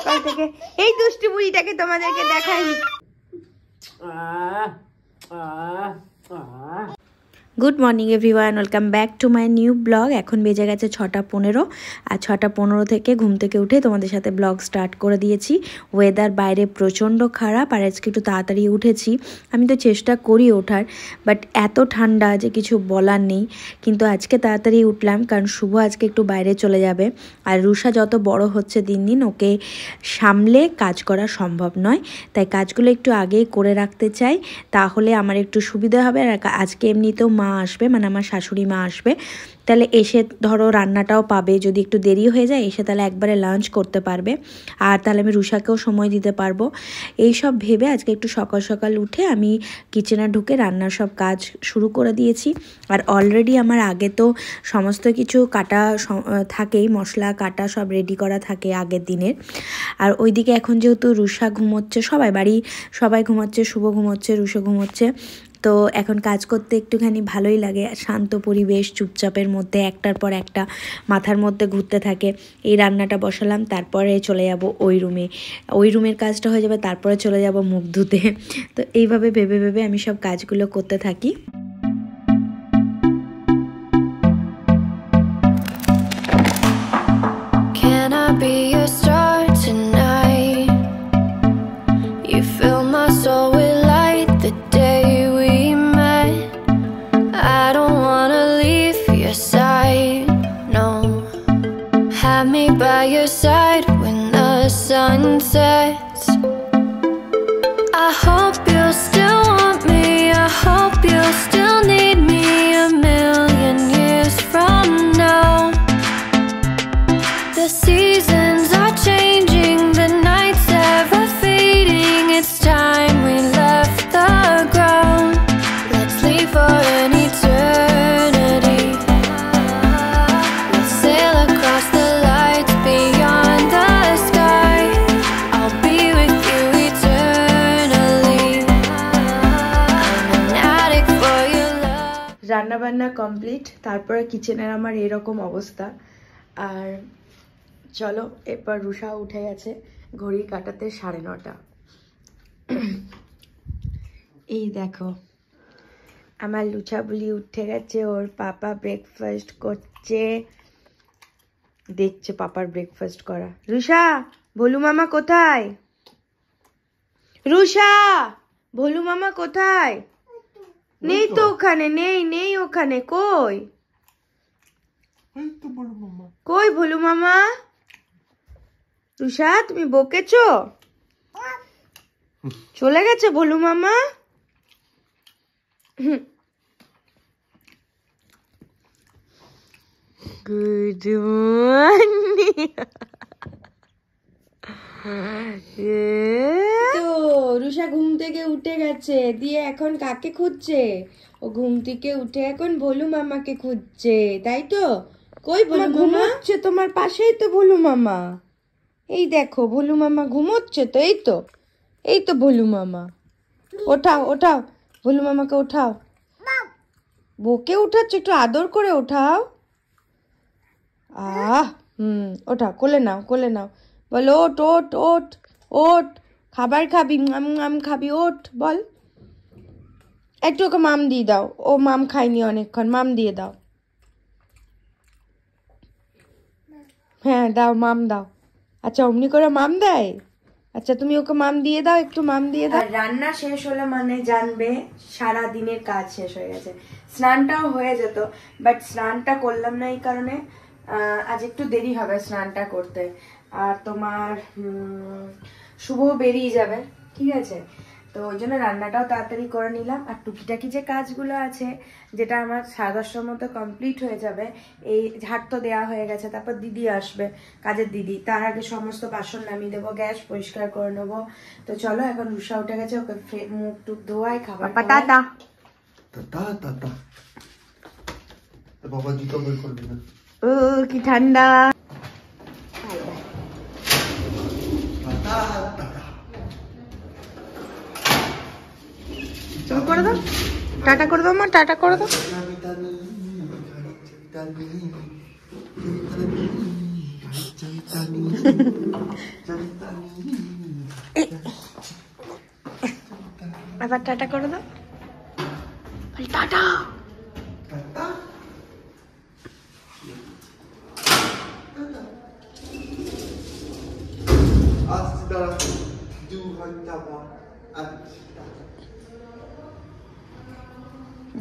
সকাল থেকে। এই দুষ্টু বুড়িটাকে তোমাদেরকে দেখাইনি। Good morning everyone, welcome back to my new blog. এখন বেজে গেছে 6:15 আর 6:15 থেকে ঘুম থেকে উঠে তোমাদের সাথে ব্লগ স্টার্ট করে দিয়েছি। ওয়েদার বাইরে প্রচণ্ড খারাপ আর আজকে একটু তাড়াতাড়ি উঠেছি। আমি তো চেষ্টা করি ওঠার, বাট এত ঠান্ডা যে কিছু বলার নেই। কিন্তু আজকে তাড়াতাড়ি উঠলাম কারণ শুভ আজকে একটু বাইরে চলে যাবে। আর রুষা যত বড় হচ্ছে দিন দিন, ওকে সামলে কাজ করা সম্ভব নয়, তাই কাজগুলো একটু আগেই করে রাখতে চাই, তাহলে আমার একটু সুবিধা হবে। আর আজকে এমনিতেও মা আসবে, মানে আমার শাশুড়ি মা আসবে, তাহলে এসে ধরো রান্নাটাও পাবে। যদি একটু দেরি হয়ে যায় এসে তাহলে একবারে লাঞ্চ করতে পারবে, আর তাহলে আমি রুষাকেও সময় দিতে পারবো। এই সব ভেবে আজকে একটু সকাল সকাল উঠে আমি কিচেনে ঢুকে রান্নার সব কাজ শুরু করে দিয়েছি। আর অলরেডি আমার আগে তো সমস্ত কিছু কাটা থাকেই, মশলা কাটা সব রেডি করা থাকে আগের দিনের। আর ওইদিকে এখন যেহেতু রুষা ঘুমোচ্ছে, সবাই ঘুমাচ্ছে, শুভ ঘুমোচ্ছে, রুষা ঘুমোচ্ছে, তো এখন কাজ করতে একটুখানি ভালোই লাগে। শান্ত পরিবেশ, চুপচাপের মধ্যে একটার পর একটা মাথার মধ্যে ঘুরতে থাকে। এই রান্নাটা বসালাম, তারপরে চলে যাব ওই রুমের কাজটা হয়ে যাবে, তারপরে চলে যাব মুখ ধুতে। তো এইভাবে ভেবে ভেবে আমি সব কাজগুলো করতে থাকি। By your side when the sun sets, I hope you'll still want me, I hope you'll still need me a million years from now. The seasons are changing, the nights ever fading, it's time we left the ground. Let's leave for an eternity. Let's sail across the beyond the sky. I'll be with you eternally. I'm an addict for your love. রান্না বান্না complete, তারপরে কিচেনের আমার এরকম অবস্থা। আর চলো, এরপর রুষা উঠে গেছে, ঘড়ি কাটাতে 9:30। এই দেখো আমার লুচা বুলি উঠে গেছে, ওর পাপা ব্রেকফাস্ট করছে, দেখছে পাপার ব্রেকফাস্ট করা। রুষা, ভোলু মামা কোথায়? রুষা, ভোলু মামা কোথায়? নেই তো ওখানে, নেই ওখানে। কই কই ভোলু মামা? রুষা, তুমি বকেছো? চলে গেছে ভোলু মামা? Good morning. তো রুষা ঘুম থেকে উঠে গেছে, দিয়ে এখন কাকে খুঁজছে? ও ঘুম থেকে উঠে এখন ভোলু মামাকে খুঁজছে, তাই তো? কই ভোলু ঘুমোচ্ছে? তোমার পাশেই তো ভোলু মামা। এই দেখো ভোলু মামা ঘুমোচ্ছে তো, এই তো ভোলু মামা। ওঠাও ভোলু মামাকে ওঠাও। বকে উঠাচ্ছ, একটু আদর করে ওঠাও। ওঠাও, কোলে নাও বলো ওট খাবার খাবি, আম খাবি, ওঠ বল। একটু ওকে মাম দিয়ে দাও, ও মাম খায়নি অনেকক্ষণ, মাম দিয়ে দাও। হ্যাঁ দাও, মাম দাও। আচ্ছা অমনি করে মাম দেয়? আচ্ছা তুমি ওকে মাম দিয়ে দাও, একটু মাম দিয়ে দাও। রান্না শেষ হলে মানে জানবে সারা দিনের কাজ শেষ হয়ে গেছে। স্নানটাও হয়ে যেত, বাট স্নানটা করলাম না এই কারণে আজ একটু দেরি হবে স্নানটা করতে। আর তোমার শুভ বেরিয়ে যাবে, ঠিক আছে? তো ওই জন্য রান্নাটাও তাড়াতাড়ি করে নিলাম। আর টুকিটাকি যে কাজগুলো আছে, যেটা আমার 10:30টার মতো কমপ্লিট হয়ে যাবে। এই ঝাড় তো দেওয়া হয়ে গেছে, তারপর দিদি আসবে, কাজের দিদি, তার আগে সমস্ত বাসন নামিয়ে দেবো, গ্যাস পরিষ্কার করে নেবো। তো চলো, এখন রুষা উঠে গেছে, ওকে মুখ টুক ধোয়াই, খাবার। Tata tata. বাবা জুতো বের করবি না? ও কি ঠান্ডা। তুমি করে দাও, টাটা করে দাও মা, টাটা করে দাও। আবার টাটা করে দাও, টাটা।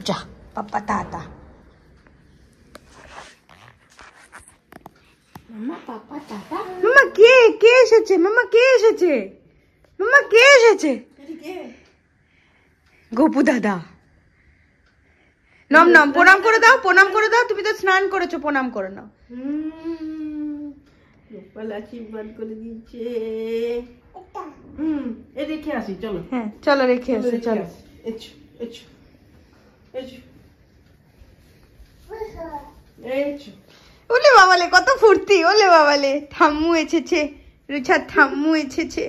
যা পাপা টাটা। মামা কে কে এসেছে? মামা কে এসেছে? মামা কে এসেছে? গোপু দাদা। নম নম প্রণাম করে দাও, প্রণাম করে দাও। তুমি তো স্নান করেছো, প্রণাম করে নাও। গোপাল আশীর্বাদ করে দিচ্ছে। এ রেখে আসি, চলো। হ্যাঁ চলো রেখে আসি, চলো। এসো এসো এসো এসো। ওলে বাবালে কত ফুর্তি, ওলে বাবালে ঠাম্মু এসেছে, রুছার ঠাম্মু এসেছে।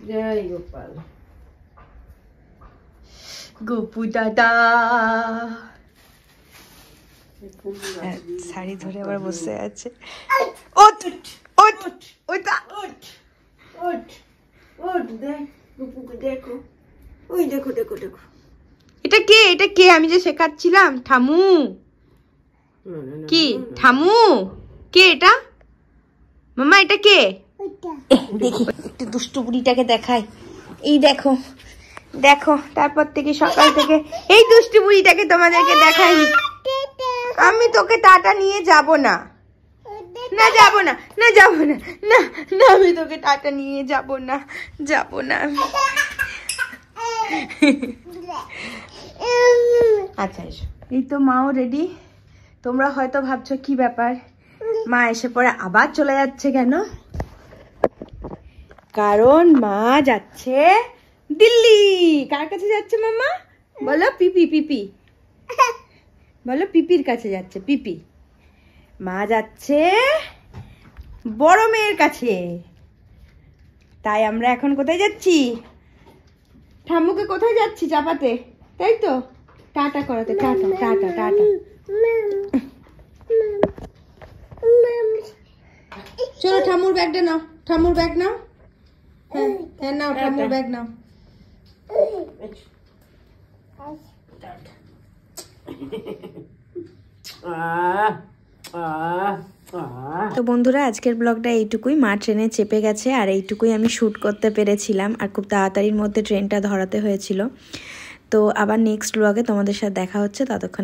জয় গোপাল। গোপু দাদা শাড়ি ধরে আবার বসে আছে। ওঠ ওঠ ওটা ওঠ ওঠ ওঠ, দেখ গুপুকে দেখো, ওই দেখো দেখো দেখো। এটা কে? এটা কে? আমি যে শেখাচ্ছিলাম ঠামু। কি ঠামু? কে এটা? মামা এটা কে? দেখি একটু দুষ্টু বুড়িটাকে দেখাই। এই দেখো দেখো, তারপর থেকে সকাল থেকে এই দুষ্টু বুড়িটাকে তোমাদেরকে দেখাইনি। আমি তোকে টাটা নিয়ে যাব না, না যাব না, না যাব না, না না আমি তোকে টাটা নিয়ে যাব না, যাব না। আচ্ছা এসো। এই তো মাও রেডি। তোমরা হয়তো ভাবছো কি ব্যাপার, মা এসে পরে আবার চলে যাচ্ছে কেন? কারণ মা যাচ্ছে দিল্লি। কার কাছে যাচ্ছে মামা? বলো পিপি, পিপি বলো, পিপির কাছে যাচ্ছে। পিপি মা যাচ্ছে বড় মেয়ের কাছে। তাই আমরা এখন কোথায় যাচ্ছি? ঠাম্মুকে কোথায় যাচ্ছি চাপাতে, তাই তো? টাটা করাতে। Tata tata tata. চলো ঠাম্মুর ব্যাগটা নাও, ঠাম্মুর ব্যাগ নাও। হ্যাঁ হ্যাঁ নাও, ঠাম্মুর ব্যাগ নাও। তো বন্ধুরা আজকের ব্লগটা এইটুকুই। মা ট্রেনে চেপে গেছে আর এইটুকুই আমি শ্যুট করতে পেরেছিলাম, আর খুব তাড়াতাড়ির মধ্যে ট্রেনটা ধরাতে হয়েছিল। তো আবার নেক্সট ব্লগে তোমাদের সাথে দেখা হচ্ছে, ততক্ষণ